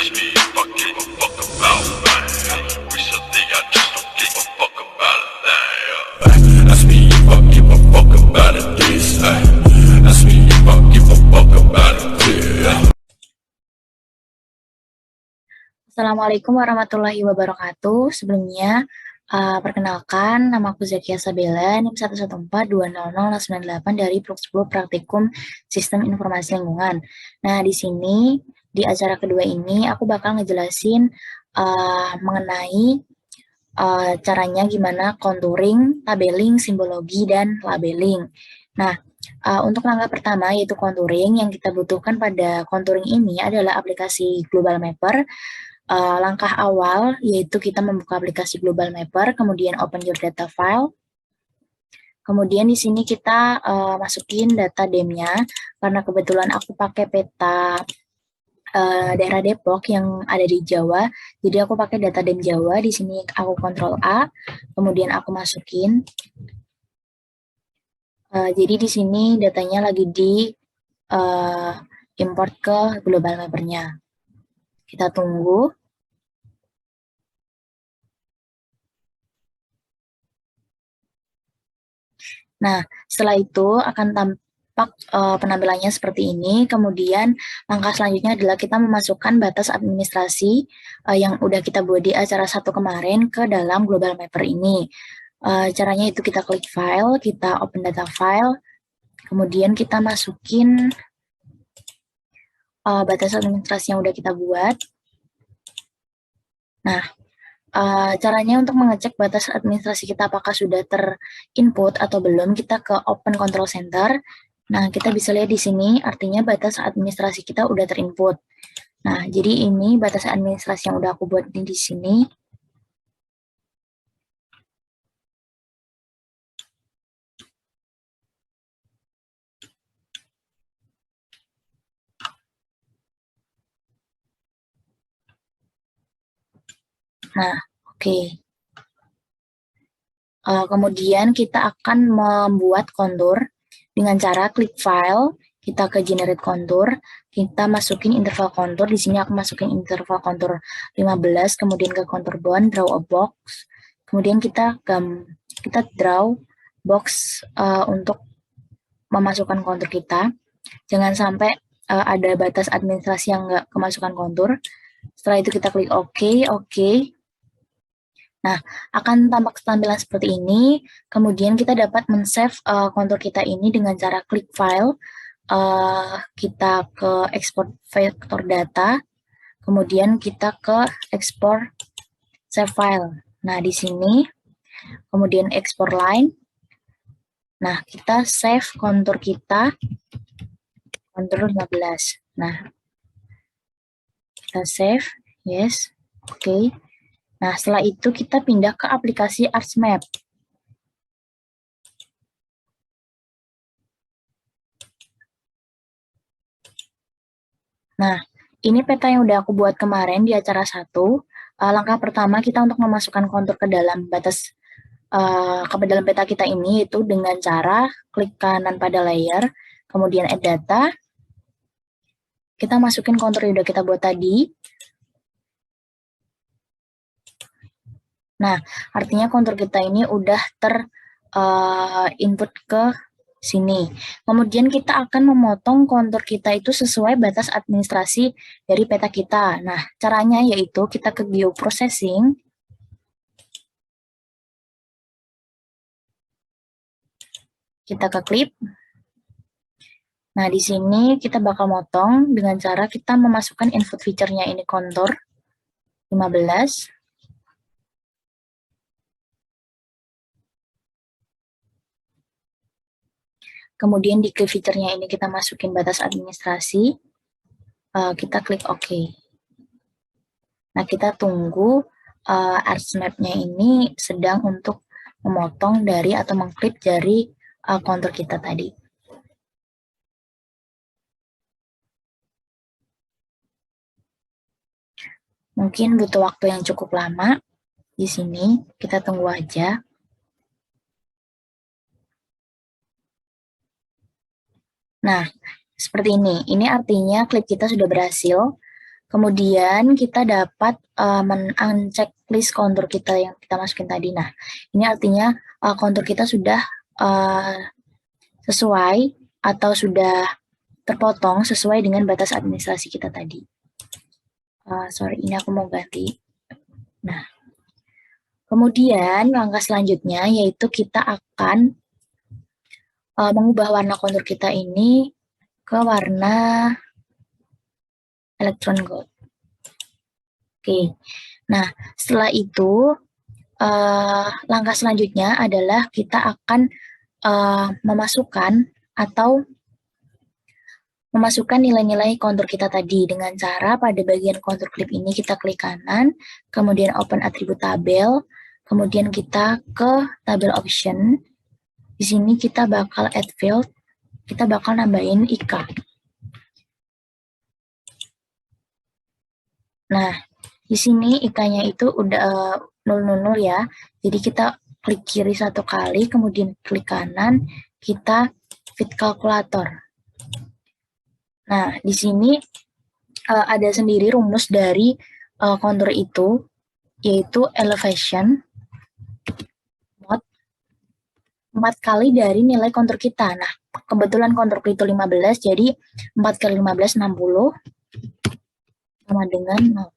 ask me if I give a fuck about man. Recently I just don't give a fuck about a thing. Ask me if I give a fuck about it this. Ask me if I give a fuck about it this. Assalamualaikum warahmatullahi wabarakatuh. Sebelumnya, perkenalkan, nama aku Zakia Sabella, NIM 114200098 dari Prok 10 Praktikum Sistem Informasi Lingkungan. Nah, di sini, di acara kedua ini, aku bakal ngejelasin mengenai caranya gimana contouring, labeling, simbologi, dan labeling. Nah, untuk langkah pertama yaitu contouring, yang kita butuhkan pada contouring ini adalah aplikasi Global Mapper. Langkah awal yaitu kita membuka aplikasi Global Mapper, kemudian open your data file. Kemudian di sini kita masukin data DEM-nya, karena kebetulan aku pakai peta daerah Depok yang ada di Jawa, jadi aku pakai data DEM Jawa. Di sini aku Ctrl A, kemudian aku masukin. Jadi di sini datanya lagi di import ke Global Mapper-nya. Kita tunggu. Nah, setelah itu akan tampak penampilannya seperti ini. Kemudian langkah selanjutnya adalah kita memasukkan batas administrasi yang udah kita buat di acara 1 kemarin ke dalam Global Mapper ini. Caranya itu kita klik file, kita open data file, kemudian kita masukin batas administrasi yang udah kita buat. Nah, caranya untuk mengecek batas administrasi kita apakah sudah terinput atau belum, kita ke Open Control Center. Nah, kita bisa lihat di sini, artinya batas administrasi kita udah terinput. Nah, jadi ini batas administrasi yang udah aku buat di sini. Nah, oke. Kemudian kita akan membuat kontur dengan cara klik file, kita ke generate kontur, kita masukin interval kontur. Di sini aku masukin interval kontur 15, kemudian ke kontur bone, draw a box, kemudian kita draw box untuk memasukkan kontur kita. Jangan sampai ada batas administrasi yang nggak kemasukan kontur. Setelah itu kita klik OK. Nah, akan tampak tampilan seperti ini. Kemudian kita dapat men-save kontur kita ini dengan cara klik file, kita ke export vektor data, kemudian kita ke export save file. Nah, di sini, kemudian export line. Nah, kita save kontur kita, kontur 15. Nah, kita save, yes, oke. Nah, setelah itu kita pindah ke aplikasi ArtsMap. Nah, ini peta yang udah aku buat kemarin di acara 1. Langkah pertama kita untuk memasukkan kontur ke dalam dalam peta kita ini, yaitu dengan cara klik kanan pada layer, kemudian add data, kita masukin kontur yang udah kita buat tadi. Nah, artinya kontur kita ini udah input ke sini. Kemudian kita akan memotong kontur kita itu sesuai batas administrasi dari peta kita. Nah, caranya yaitu kita ke Bioprocessing, kita ke Clip. Nah, di sini kita bakal motong dengan cara kita memasukkan input feature-nya ini kontur 15. Kemudian di clip feature-nya ini kita masukin batas administrasi, kita klik OK. Nah, kita tunggu ArtsMap-nya ini sedang untuk memotong dari atau mengklip dari kontur kita tadi. Mungkin butuh waktu yang cukup lama. Di sini kita tunggu aja. Nah, seperti ini. Ini artinya klip kita sudah berhasil. Kemudian kita dapat men-uncheck list kontur kita yang kita masukin tadi. Nah, ini artinya kontur kita sudah sesuai atau sudah terpotong sesuai dengan batas administrasi kita tadi. Sorry, ini aku mau ganti. Nah, kemudian langkah selanjutnya yaitu kita akan mengubah warna kontur kita ini ke warna electron gold. Oke, nah setelah itu langkah selanjutnya adalah kita akan memasukkan nilai-nilai kontur kita tadi dengan cara pada bagian kontur klip ini kita klik kanan, kemudian open atribut tabel, kemudian kita ke tabel option. Di sini kita bakal add field, kita bakal nambahin IK. Nah, di sini IK-nya itu udah 000 ya. Jadi kita klik kiri satu kali, kemudian klik kanan, kita fit kalkulator. Nah, di sini ada sendiri rumus dari kontur itu, yaitu elevation mod 4 kali dari nilai kontur kita. Nah, kebetulan kontur itu 15, jadi 4 kali 15, 60, sama dengan 0.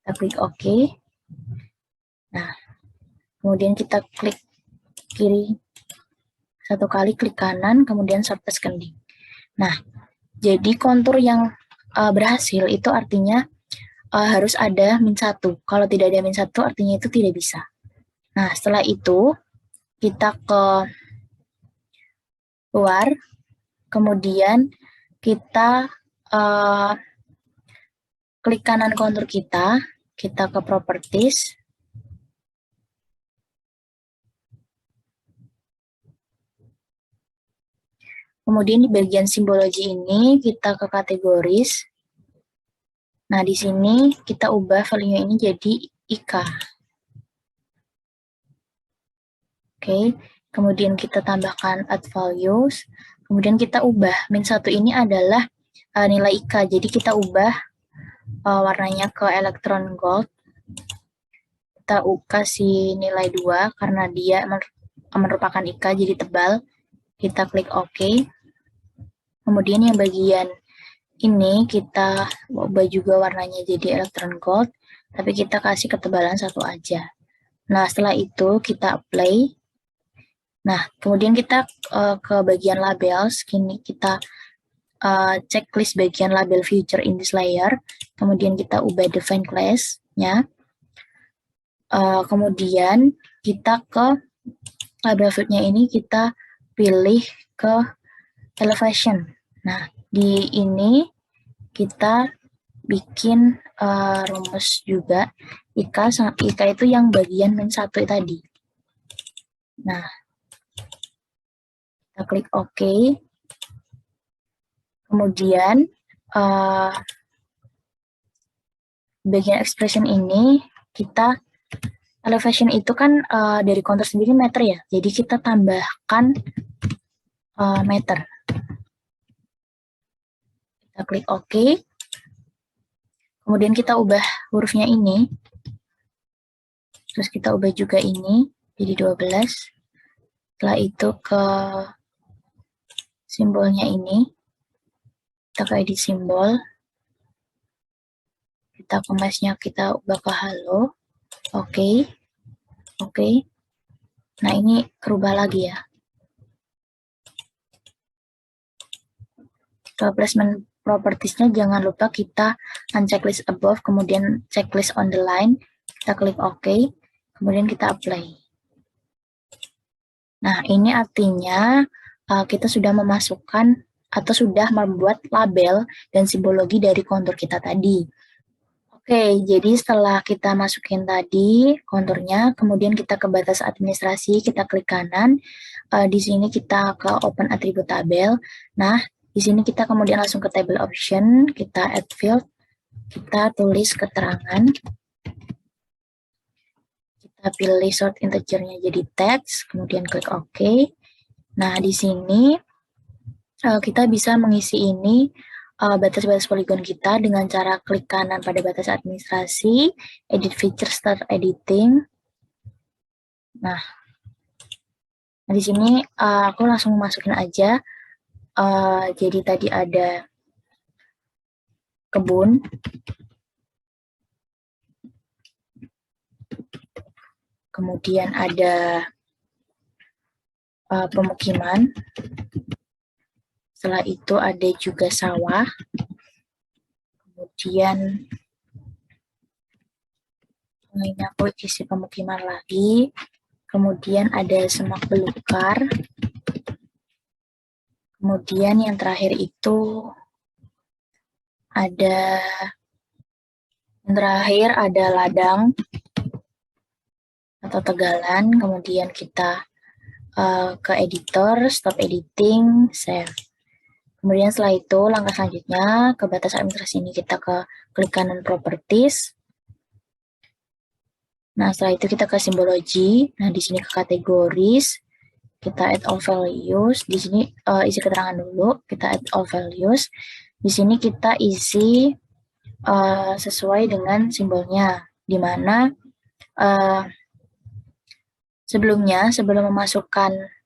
Kita klik OK. Nah, kemudian kita klik kiri satu kali, klik kanan, kemudian surface kending. Nah, jadi kontur yang berhasil itu artinya harus ada -1. Kalau tidak ada -1 artinya itu tidak bisa. Nah, setelah itu kita ke luar, kemudian kita klik kanan kontur kita ke properties. Kemudian di bagian simbologi ini kita ke kategoris. Nah, di sini kita ubah value ini jadi IK. Oke, kemudian kita tambahkan add values. Kemudian kita ubah -1 ini adalah nilai IK. Jadi kita ubah warnanya ke electron gold. Kita kasih nilai 2 karena dia merupakan IK jadi tebal. Kita klik OK. Kemudian yang bagian ini kita ubah juga warnanya jadi electron gold, tapi kita kasih ketebalan 1 aja. Nah, setelah itu kita apply. Nah, kemudian kita ke bagian labels, kini kita checklist bagian label feature in this layer, kemudian kita ubah define class-nya. Kemudian kita ke label field-nya ini kita pilih ke elevation. Nah, di ini kita bikin rumus juga IK itu yang bagian -1 tadi. Nah, kita klik OK. Kemudian bagian expression ini kita elevation itu kan dari kontur sendiri meter ya. Jadi kita tambahkan meter. Kita klik OK. Kemudian kita ubah hurufnya ini. Terus kita ubah juga ini jadi 12. Setelah itu ke simbolnya ini. Kita ke edit simbol. Kita kemasnya kita ubah ke halo. Oke. Oke. Nah, ini berubah lagi ya. Ke placement properties-nya jangan lupa kita uncheck list above, kemudian checklist on the line, kita klik OK, kemudian kita apply. Nah, ini artinya kita sudah memasukkan atau sudah membuat label dan simbologi dari kontur kita tadi. Oke, jadi setelah kita masukin tadi konturnya, kemudian kita ke batas administrasi, kita klik kanan. Di sini kita ke open atribut tabel. Nah, di sini kita kemudian langsung ke table option, kita add field, kita tulis keterangan. Kita pilih sort integernya jadi text, kemudian klik OK. Nah, di sini kita bisa mengisi ini batas-batas poligon kita dengan cara klik kanan pada batas administrasi, edit feature, start editing. Nah, di sini aku langsung masukin aja. Jadi tadi ada kebun, kemudian ada pemukiman, setelah itu ada juga sawah, kemudian ini aku isi pemukiman lagi, kemudian ada semak belukar, kemudian yang terakhir itu ada ladang atau tegalan, kemudian kita ke editor, stop editing, save. Kemudian setelah itu langkah selanjutnya ke batas administrasi ini kita klik kanan properties. Nah, setelah itu kita ke simbologi. Nah, di sini ke kategoris, kita add all values. Di sini isi keterangan dulu, kita add all values. Di sini kita isi sesuai dengan simbolnya, di mana sebelumnya, sebelum memasukkan,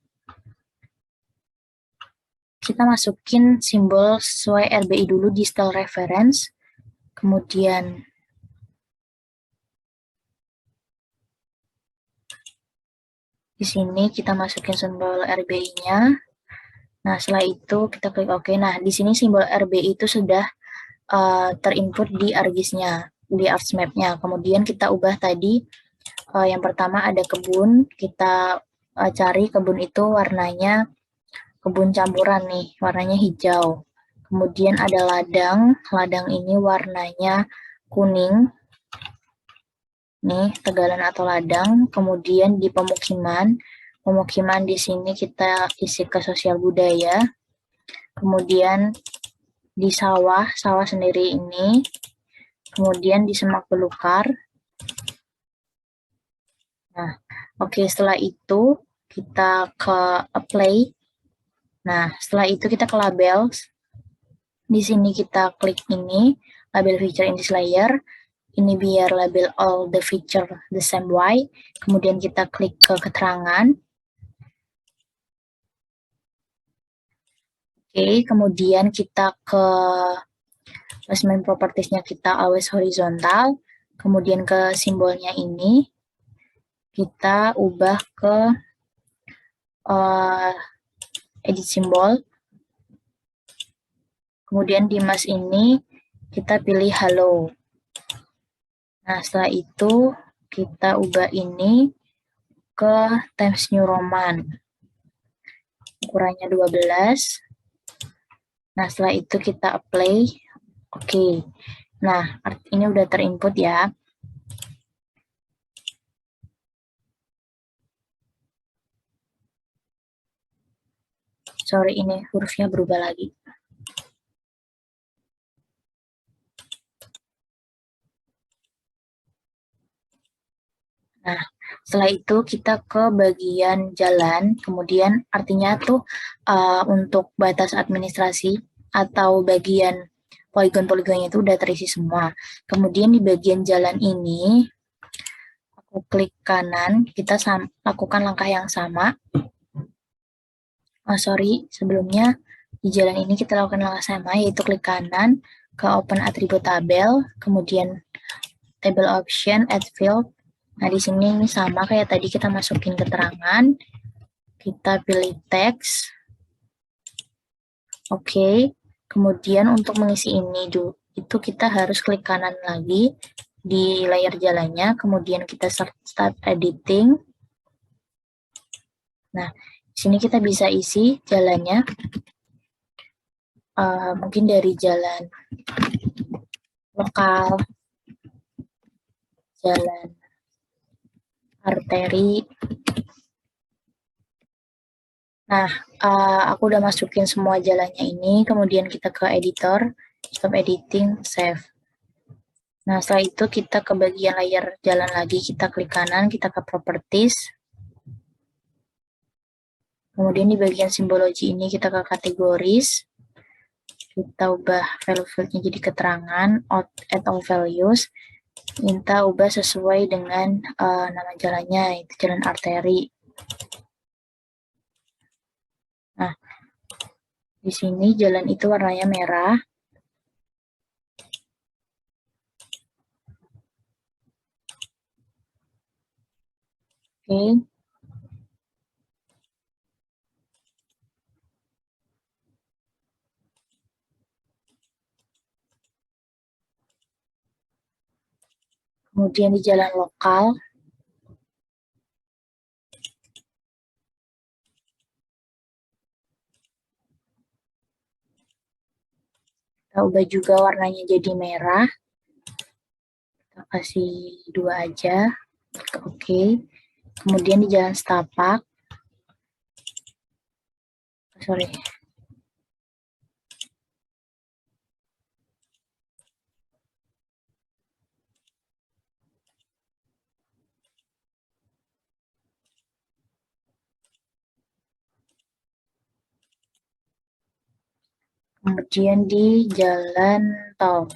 kita masukin simbol sesuai RBI dulu di style reference, kemudian di sini kita masukin simbol RBI-nya. Nah, setelah itu kita klik OK. Nah, di sini simbol RBI itu sudah terinput di ArcGIS-nya, di ArcMap-nya. Kemudian kita ubah tadi, yang pertama ada kebun, kita cari kebun itu warnanya kebun campuran nih, warnanya hijau. Kemudian ada ladang, ladang ini warnanya kuning, nih tegalan atau ladang. Kemudian di pemukiman di sini kita isi ke sosial budaya. Kemudian di sawah sendiri ini. Kemudian di semak belukar. Nah, oke, setelah itu kita ke apply. Nah, setelah itu kita ke labels. Di sini kita klik ini, label feature in this layer. Ini biar label all the feature the same way. Kemudian kita klik ke keterangan. Oke, kemudian kita ke placement properties-nya kita always horizontal. Kemudian ke simbolnya ini, kita ubah ke edit simbol. Kemudian di mas ini kita pilih hello. Nah, setelah itu kita ubah ini ke Times New Roman. Ukurannya 12. Nah, setelah itu kita apply. Oke. Nah, ini udah terinput ya. Sorry, ini hurufnya berubah lagi. Nah, setelah itu kita ke bagian jalan, kemudian artinya tuh untuk batas administrasi atau bagian poligon-poligonnya itu udah terisi semua. Kemudian di bagian jalan ini, aku klik kanan, kita lakukan langkah yang sama. Sebelumnya di jalan ini kita lakukan langkah sama, yaitu klik kanan, ke open attribute tabel, kemudian table option, add field. Nah, di sini ini sama kayak tadi, kita masukin keterangan, kita pilih teks. Oke, kemudian untuk mengisi ini itu kita harus klik kanan lagi di layar jalannya, kemudian kita start editing. Nah, di sini kita bisa isi jalannya, mungkin dari jalan lokal, jalan arteri. Nah, aku udah masukin semua jalannya ini, kemudian kita ke editor, stop editing, save. Nah, setelah itu kita ke bagian layar jalan lagi, kita klik kanan, kita ke properties. Kemudian di bagian simbologi ini kita ke kategoris. kita ubah value fieldnya jadi keterangan, add all values, kita ubah sesuai dengan nama jalannya, itu jalan arteri. Nah, di sini jalan itu warnanya merah. Oke. Kemudian di jalan lokal, kita ubah juga warnanya jadi merah. Kita kasih 2 aja. Oke. Kemudian di jalan setapak, sorry. Kemudian di jalan tol.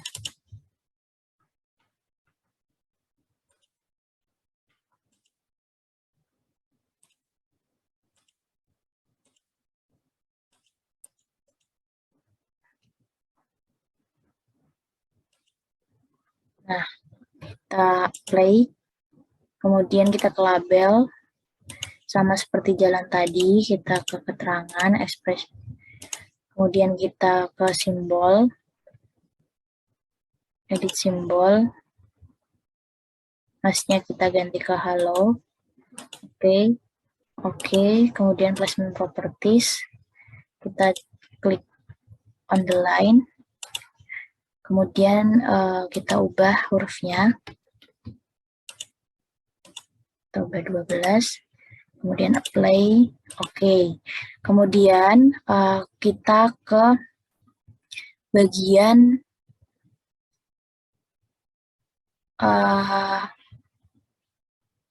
Nah, kita play. Kemudian kita ke label. Sama seperti jalan tadi, kita ke keterangan, ekspresi. Kemudian kita ke simbol. Edit simbol. Masnya kita ganti ke halo. Oke. Oke, kemudian placement properties. Kita klik on the line. Kemudian kita ubah hurufnya. Kita ubah 12. Kemudian apply. Oke. Kemudian kita ke bagian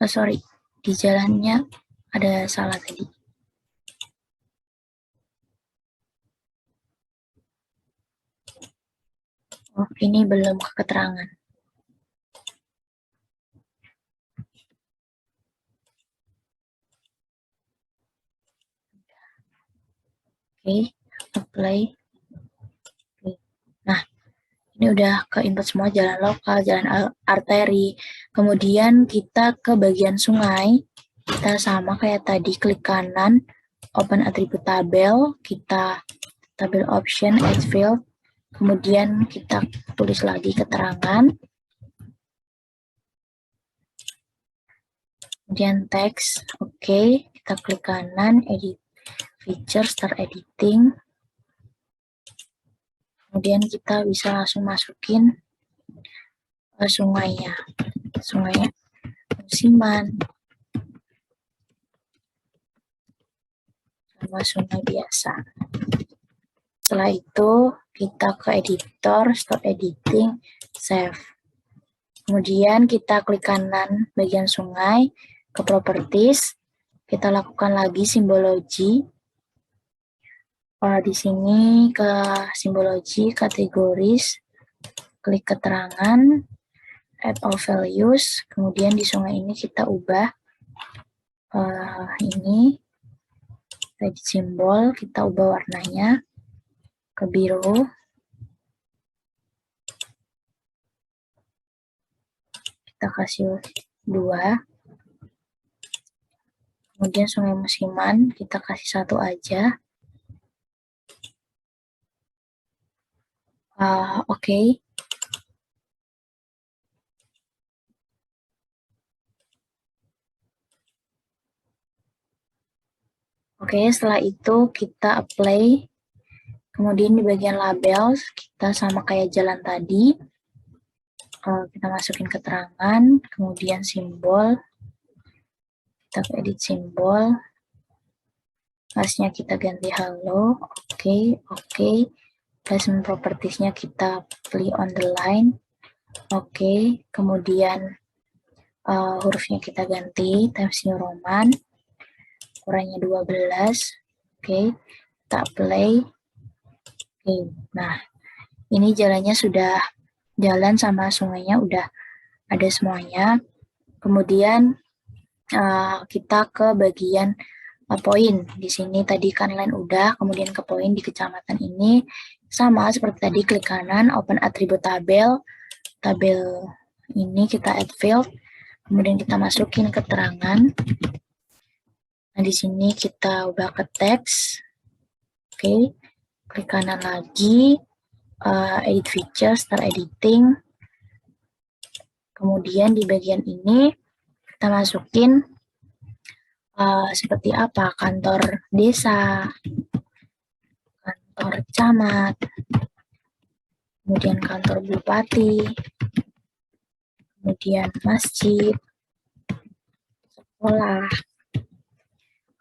sorry, di jalannya ada salah tadi. Oh, ini belum ke keterangan. Oke, apply. Oke. Nah, ini udah ke input semua, jalan lokal, jalan arteri. Kemudian kita ke bagian sungai. Kita sama kayak tadi, klik kanan, open atribut tabel, kita tabel option, add field. Kemudian kita tulis lagi keterangan. Kemudian teks, oke. Kita klik kanan, edit feature, start editing. Kemudian kita bisa langsung masukin sungainya. Sungainya musiman. Sama sungai biasa. Setelah itu kita ke editor, stop editing, save. Kemudian kita klik kanan bagian sungai, ke properties, kita lakukan lagi simbologi. Di sini ke simbologi, kategoris, klik keterangan, add all values, kemudian di sungai ini kita ubah ini, edit simbol, kita ubah warnanya ke biru. Kita kasih 2. Kemudian sungai musiman, kita kasih 1 aja. Oke. Oke, setelah itu kita apply. Kemudian di bagian label, kita sama kayak jalan tadi. Kita masukin keterangan, kemudian simbol. Kita edit simbol. Kelasnya kita ganti halo. Oke. Placement propertiesnya kita pilih on the line. Oke. Kemudian hurufnya kita ganti Times New Roman. Ukurannya 12. Oke. Kita play. Oke, nah ini jalannya sudah jalan sama sungainya udah ada semuanya. Kemudian kita ke bagian poin. Di sini tadi kan line udah, kemudian ke poin di kecamatan ini sama seperti tadi, klik kanan, open atribut tabel. Tabel ini kita add field, kemudian kita masukin keterangan. Nah, di sini kita ubah ke teks. Oke, klik kanan lagi, edit feature, start editing. Kemudian di bagian ini kita masukin seperti apa, kantor desa, kantor camat, kemudian kantor bupati, kemudian masjid, sekolah,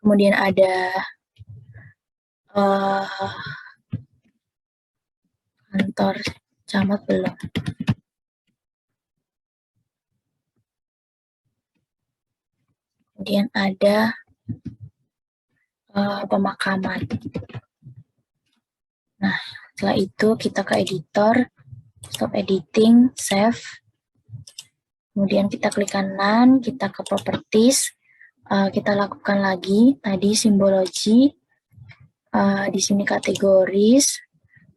kemudian ada kantor camat belum. Kemudian ada pemakaman. Nah, setelah itu kita ke editor, stop editing, save. Kemudian kita klik kanan, kita ke properties, kita lakukan lagi tadi simbologi, di sini kategoris,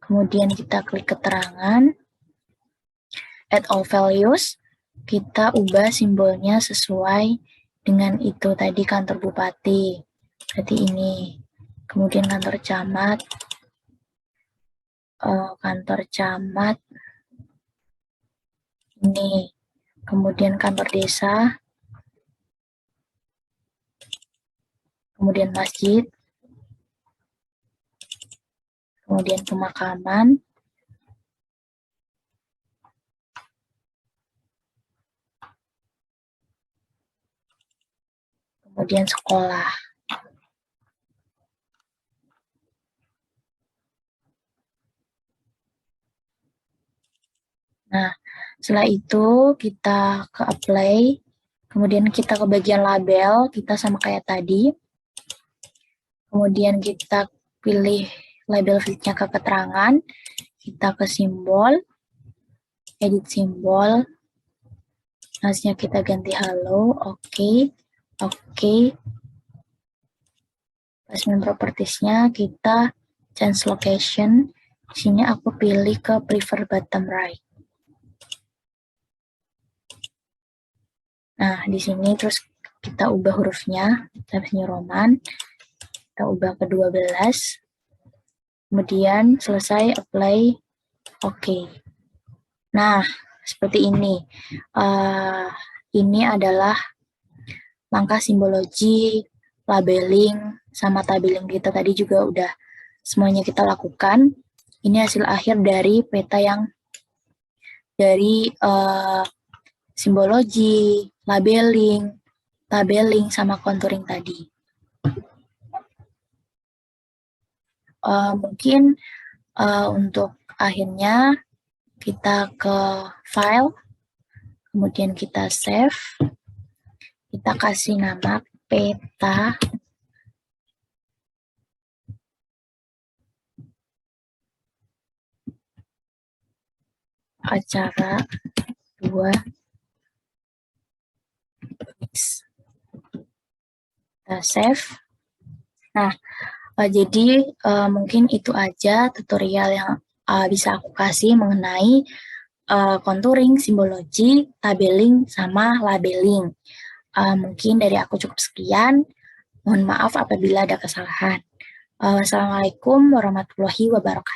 kemudian kita klik keterangan, add all values, kita ubah simbolnya sesuai dengan itu tadi kantor bupati, berarti ini, kemudian kantor camat ini, kemudian kantor desa, kemudian masjid, kemudian pemakaman, kemudian sekolah. Nah, setelah itu kita ke apply, kemudian kita ke bagian label, kita sama kayak tadi. Kemudian kita pilih label fieldnya ke keterangan, kita ke simbol, edit simbol, hasilnya kita ganti halo, oke. Placement propertiesnya kita change location, di sini aku pilih ke prefer bottom right. Nah, di sini terus kita ubah hurufnya, Times New Roman, kita ubah ke 12, kemudian selesai, apply, oke. Nah, seperti ini. Ini adalah langkah simbologi, labeling, sama tabeling kita tadi juga udah semuanya kita lakukan. Ini hasil akhir dari peta yang dari simbologi, labeling, tabeling, sama contouring tadi. Mungkin untuk akhirnya kita ke file, kemudian kita save, kita kasih nama peta acara 2. Kita save. Nah, jadi mungkin itu aja tutorial yang bisa aku kasih mengenai contouring, simbologi, tabeling, sama labeling. Mungkin dari aku cukup sekian. Mohon maaf apabila ada kesalahan. Wassalamualaikum warahmatullahi wabarakatuh.